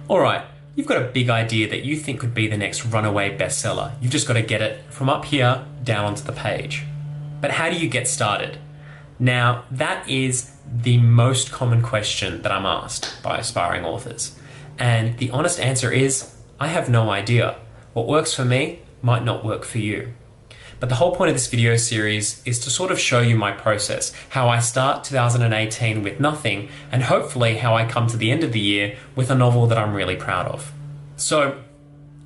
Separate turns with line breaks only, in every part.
Alright, you've got a big idea that you think could be the next runaway bestseller. You've just got to get it from up here down onto the page. But how do you get started? Now, that is the most common question that I'm asked by aspiring authors. And the honest answer is, I have no idea. What works for me might not work for you. But the whole point of this video series is to sort of show you my process, how I start 2018 with nothing, and hopefully how I come to the end of the year with a novel that I'm really proud of. So,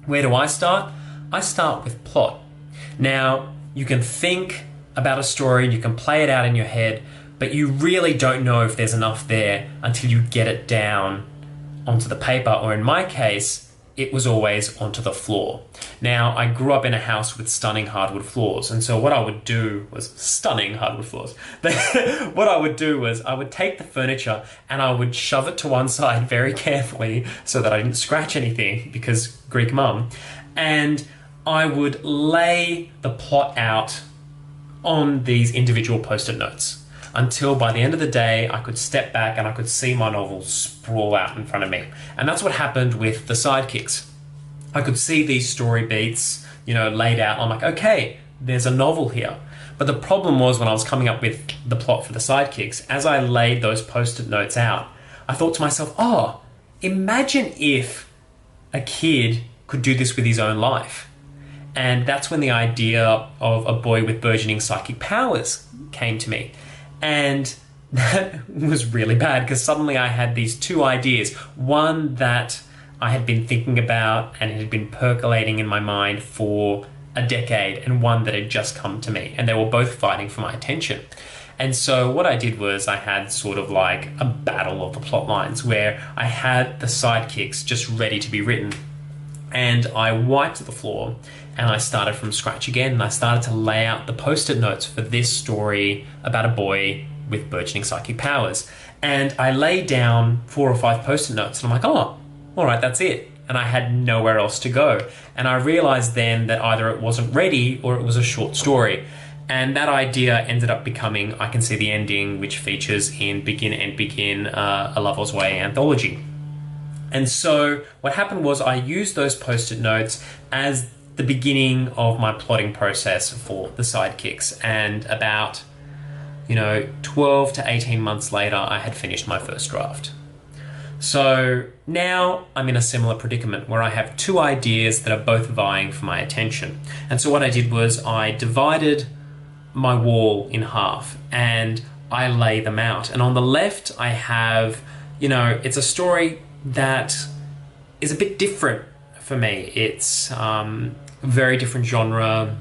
where do I start? I start with plot. Now, you can think about a story and you can play it out in your head, but you really don't know if there's enough there until you get it down onto the paper, or in my case, it was always onto the floor. Now, I grew up in a house with stunning hardwood floors, and so what I would do was stunning hardwood floors. What I would do was I would take the furniture and I would shove it to one side very carefully so that I didn't scratch anything, because Greek mum, and I would lay the plot out on these individual post-it notes until by the end of the day I could step back and I could see my novel sprawl out in front of me. And that's what happened with the sidekicks. I could see these story beats, laid out. I'm like, okay, there's a novel here. But the problem was when I was coming up with the plot for the sidekicks, as I laid those post-it notes out, I thought to myself, oh, imagine if a kid could do this with his own life. And that's when the idea of a boy with burgeoning psychic powers came to me. And that was really bad, because suddenly I had these two ideas. One that I had been thinking about and it had been percolating in my mind for a decade, and one that had just come to me. And they were both fighting for my attention. And so what I did was I had sort of like a battle of the plot lines where I had the sidekicks just ready to be written. And I wiped the floor and I started from scratch again, and I started to lay out the post-it notes for this story about a boy with burgeoning psychic powers. And I laid down 4 or 5 post-it notes, and I'm like, oh, all right, that's it. And I had nowhere else to go. And I realized then that either it wasn't ready or it was a short story. And that idea ended up becoming I Can See the Ending, which features in Begin and Begin, A Lover's Way anthology. And so what happened was I used those post-it notes as the beginning of my plotting process for the sidekicks. And about, 12 to 18 months later, I had finished my first draft. So now I'm in a similar predicament where I have 2 ideas that are both vying for my attention. And so what I did was I divided my wall in half and I lay them out. And on the left, I have, it's a story that is a bit different for me. It's very different genre,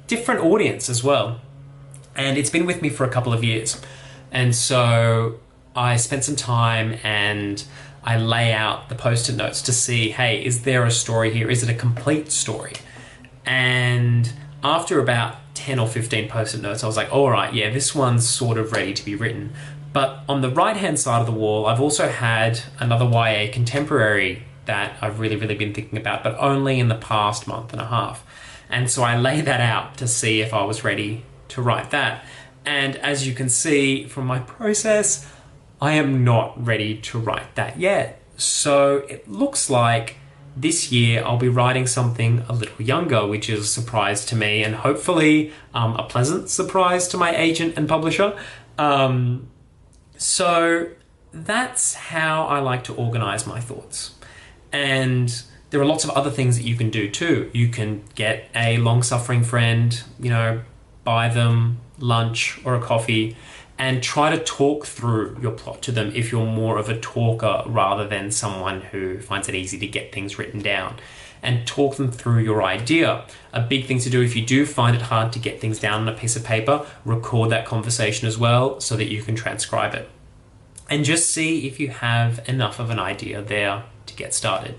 different audience as well. And it's been with me for a couple of years. And so I spent some time and I lay out the post-it notes to see, hey, is there a story here? Is it a complete story? And after about 10 or 15 post-it notes, I was like, all right, yeah, this one's sort of ready to be written. But on the right-hand side of the wall, I've also had another YA contemporary that I've really been thinking about, but only in the past month and a half. And so I lay that out to see if I was ready to write that. And as you can see from my process, I am not ready to write that yet. So it looks like this year I'll be writing something a little younger, which is a surprise to me, and hopefully a pleasant surprise to my agent and publisher. So that's how I like to organize my thoughts. And there are lots of other things that you can do too. You can get a long-suffering friend, buy them lunch or a coffee, and try to talk through your plot to them if you're more of a talker rather than someone who finds it easy to get things written down. And talk them through your idea. A big thing to do if you do find it hard to get things down on a piece of paper, record that conversation as well so that you can transcribe it. And just see if you have enough of an idea there to get started.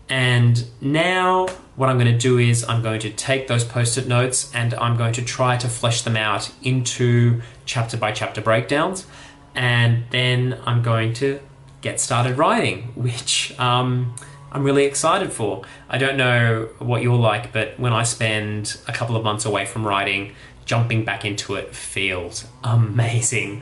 And now what I'm going to do is I'm going to take those post-it notes and I'm going to try to flesh them out into chapter by chapter breakdowns. And then I'm going to get started writing, which I'm really excited for. I don't know what you're like, but when I spend a couple of months away from writing, jumping back into it feels amazing.